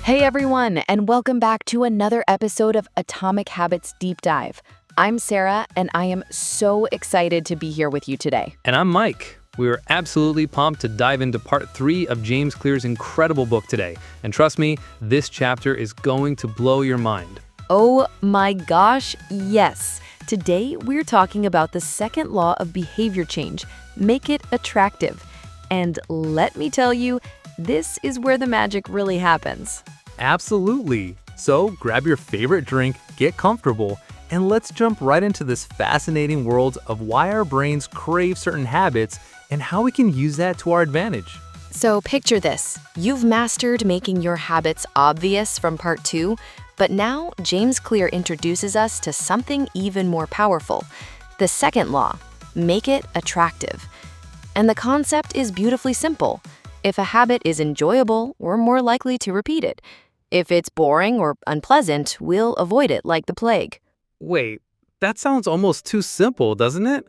Hey everyone, and welcome back to another episode of Atomic Habits Deep Dive. I'm Sarah, and I am so excited to be here with you today. And I'm Mike. We are absolutely pumped to dive into part 3 of James Clear's incredible book today. And trust me, this chapter is going to blow your mind. Oh my gosh, yes. Today we're talking about the second law of behavior change, make it attractive. And let me tell you, this is where the magic really happens. Absolutely. So grab your favorite drink, get comfortable, and let's jump right into this fascinating world of why our brains crave certain habits and how we can use that to our advantage. So picture this. You've mastered making your habits obvious from part 2, but now James Clear introduces us to something even more powerful. The second law, make it attractive. And the concept is beautifully simple. If a habit is enjoyable, we're more likely to repeat it. If it's boring or unpleasant, we'll avoid it like the plague. Wait, that sounds almost too simple, doesn't it?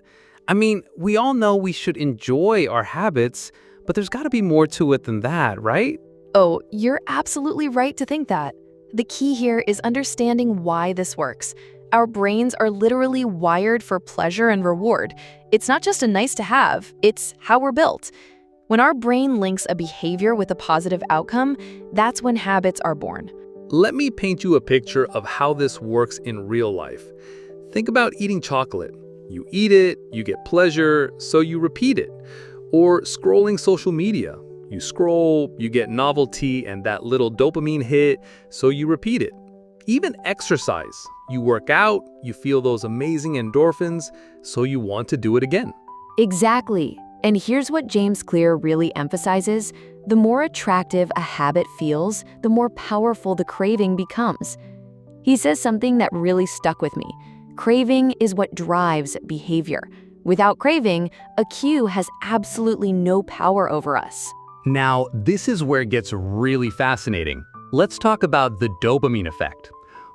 I mean, we all know we should enjoy our habits, but there's got to be more to it than that, right? Oh, you're absolutely right to think that. The key here is understanding why this works. Our brains are literally wired for pleasure and reward. It's not just a nice to have, it's how we're built. When our brain links a behavior with a positive outcome, that's when habits are born. Let me paint you a picture of how this works in real life. Think about eating chocolate. You eat it, you get pleasure, so you repeat it. Or scrolling social media. You scroll, you get novelty and that little dopamine hit, so you repeat it. Even exercise. You work out, you feel those amazing endorphins, so you want to do it again. Exactly. And here's what James Clear really emphasizes. The more attractive a habit feels, the more powerful the craving becomes. He says something that really stuck with me. Craving is what drives behavior. Without craving, a cue has absolutely no power over us. Now, this is where it gets really fascinating. Let's talk about the dopamine effect.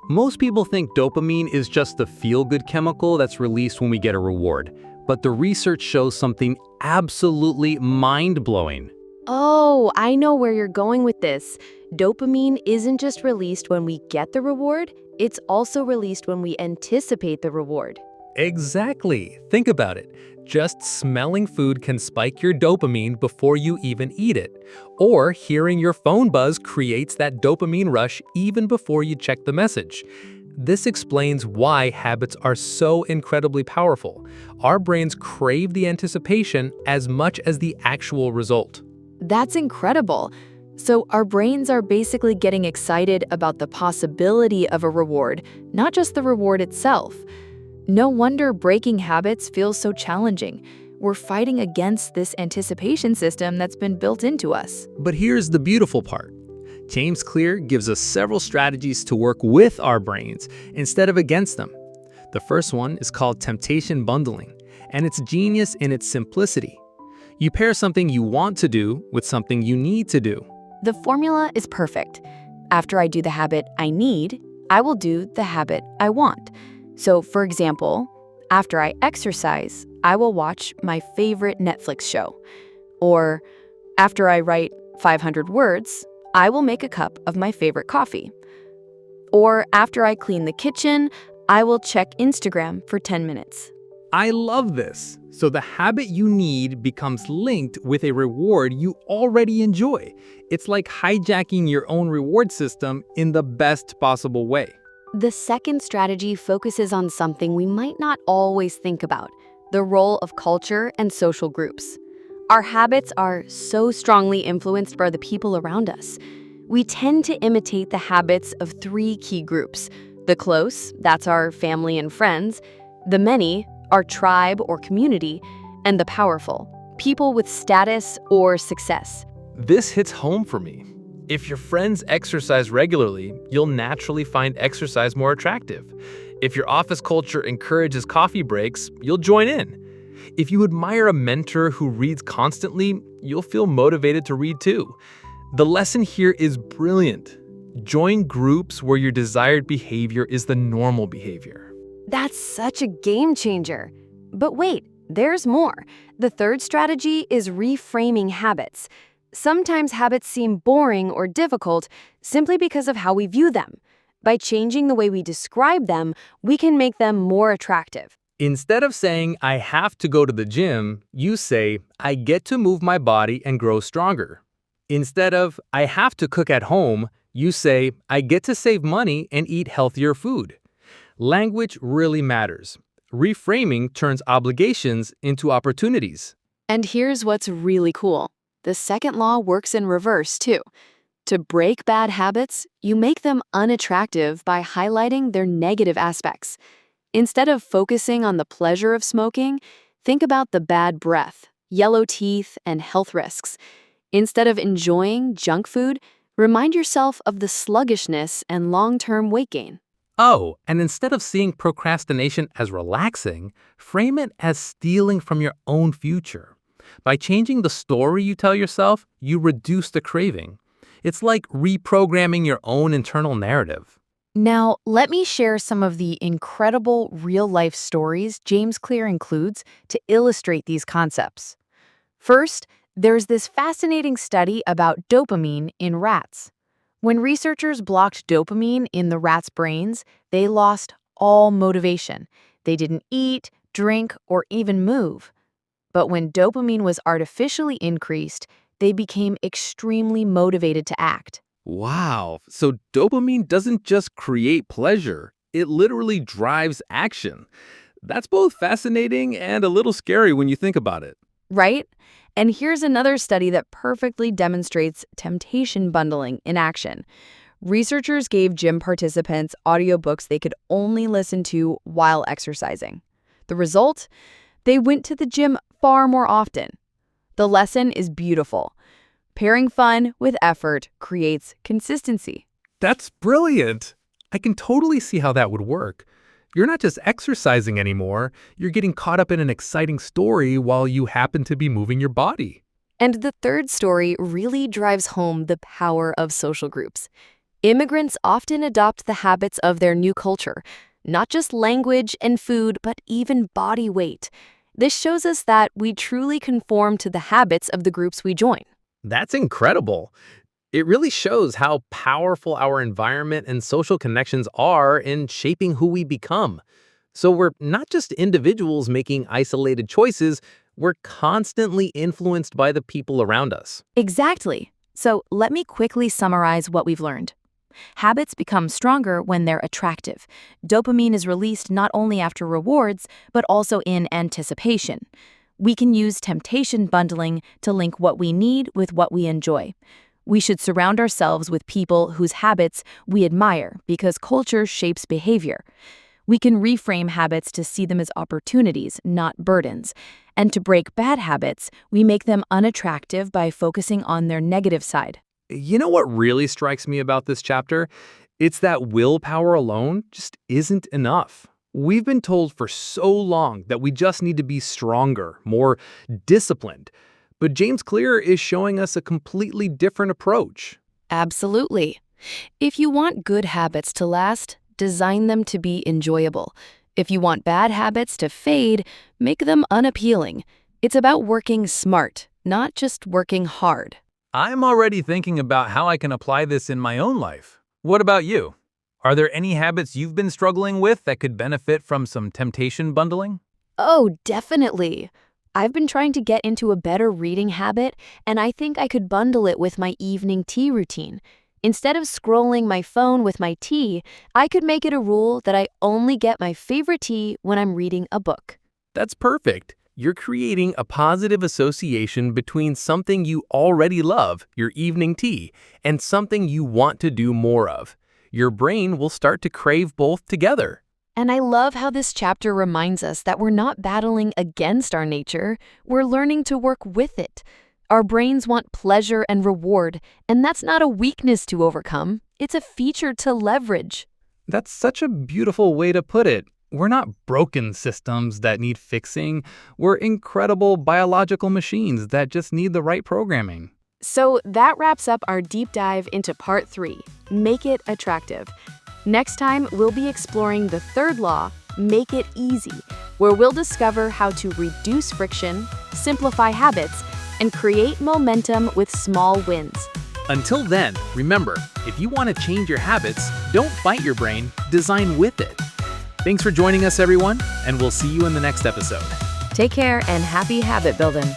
Most people think dopamine is just the feel-good chemical that's released when we get a reward. But the research shows something absolutely mind-blowing. Oh, I know where you're going with this. Dopamine isn't just released when we get the reward, it's also released when we anticipate the reward. Exactly. Think about it. Just smelling food can spike your dopamine before you even eat it. Or hearing your phone buzz creates that dopamine rush even before you check the message. This explains why habits are so incredibly powerful. Our brains crave the anticipation as much as the actual result. That's incredible. So our brains are basically getting excited about the possibility of a reward, not just the reward itself. No wonder breaking habits feels so challenging. We're fighting against this anticipation system that's been built into us. But here's the beautiful part. James Clear gives us several strategies to work with our brains instead of against them. The first one is called temptation bundling, and it's genius in its simplicity. You pair something you want to do with something you need to do. The formula is perfect. After I do the habit I need, I will do the habit I want. So, for example, after I exercise, I will watch my favorite Netflix show. Or after I write 500 words, I will make a cup of my favorite coffee. Or after I clean the kitchen, I will check Instagram for 10 minutes. I love this. So the habit you need becomes linked with a reward you already enjoy. It's like hijacking your own reward system in the best possible way. The second strategy focuses on something we might not always think about, the role of culture and social groups. Our habits are so strongly influenced by the people around us. We tend to imitate the habits of 3 key groups. The close, that's our family and friends. The many, our tribe or community. And the powerful, people with status or success. This hits home for me. If your friends exercise regularly, you'll naturally find exercise more attractive. If your office culture encourages coffee breaks, you'll join in. If you admire a mentor who reads constantly, you'll feel motivated to read too. The lesson here is brilliant. Join groups where your desired behavior is the normal behavior. That's such a game changer. But wait, there's more. The third strategy is reframing habits. Sometimes habits seem boring or difficult simply because of how we view them. By changing the way we describe them, we can make them more attractive. Instead of saying, I have to go to the gym, you say, I get to move my body and grow stronger. Instead of, I have to cook at home, you say, I get to save money and eat healthier food. Language really matters. Reframing turns obligations into opportunities. And here's what's really cool. The second law works in reverse, too. To break bad habits, you make them unattractive by highlighting their negative aspects. Instead of focusing on the pleasure of smoking, think about the bad breath, yellow teeth, and health risks. Instead of enjoying junk food, remind yourself of the sluggishness and long-term weight gain. Oh, and instead of seeing procrastination as relaxing, frame it as stealing from your own future. By changing the story you tell yourself, you reduce the craving. It's like reprogramming your own internal narrative. Now, let me share some of the incredible real-life stories James Clear includes to illustrate these concepts. First, there's this fascinating study about dopamine in rats. When researchers blocked dopamine in the rats' brains, they lost all motivation. They didn't eat, drink, or even move. But when dopamine was artificially increased, they became extremely motivated to act. Wow, so dopamine doesn't just create pleasure, it literally drives action. That's both fascinating and a little scary when you think about it. Right? And here's another study that perfectly demonstrates temptation bundling in action. Researchers gave gym participants audiobooks they could only listen to while exercising. The result? They went to the gym far more often. The lesson is beautiful. Pairing fun with effort creates consistency. That's brilliant. I can totally see how that would work. You're not just exercising anymore, you're getting caught up in an exciting story while you happen to be moving your body. And the third story really drives home the power of social groups. Immigrants often adopt the habits of their new culture, not just language and food, but even body weight. This shows us that we truly conform to the habits of the groups we join. That's incredible. It really shows how powerful our environment and social connections are in shaping who we become. So we're not just individuals making isolated choices, we're constantly influenced by the people around us. Exactly. So let me quickly summarize what we've learned. Habits become stronger when they're attractive. Dopamine is released not only after rewards, but also in anticipation. We can use temptation bundling to link what we need with what we enjoy. We should surround ourselves with people whose habits we admire because culture shapes behavior. We can reframe habits to see them as opportunities, not burdens. And to break bad habits, we make them unattractive by focusing on their negative side. You know what really strikes me about this chapter? It's that willpower alone just isn't enough. We've been told for so long that we just need to be stronger, more disciplined. But James Clear is showing us a completely different approach. Absolutely. If you want good habits to last, design them to be enjoyable. If you want bad habits to fade, make them unappealing. It's about working smart, not just working hard. I'm already thinking about how I can apply this in my own life. What about you? Are there any habits you've been struggling with that could benefit from some temptation bundling? Oh, definitely. I've been trying to get into a better reading habit, and I think I could bundle it with my evening tea routine. Instead of scrolling my phone with my tea, I could make it a rule that I only get my favorite tea when I'm reading a book. That's perfect. You're creating a positive association between something you already love, your evening tea, and something you want to do more of. Your brain will start to crave both together. And I love how this chapter reminds us that we're not battling against our nature, we're learning to work with it. Our brains want pleasure and reward, and that's not a weakness to overcome, it's a feature to leverage. That's such a beautiful way to put it. We're not broken systems that need fixing. We're incredible biological machines that just need the right programming. So that wraps up our deep dive into part 3, Make It Attractive. Next time, we'll be exploring the third law, Make It Easy, where we'll discover how to reduce friction, simplify habits, and create momentum with small wins. Until then, remember, if you want to change your habits, don't fight your brain, design with it. Thanks for joining us, everyone, and we'll see you in the next episode. Take care and happy habit building.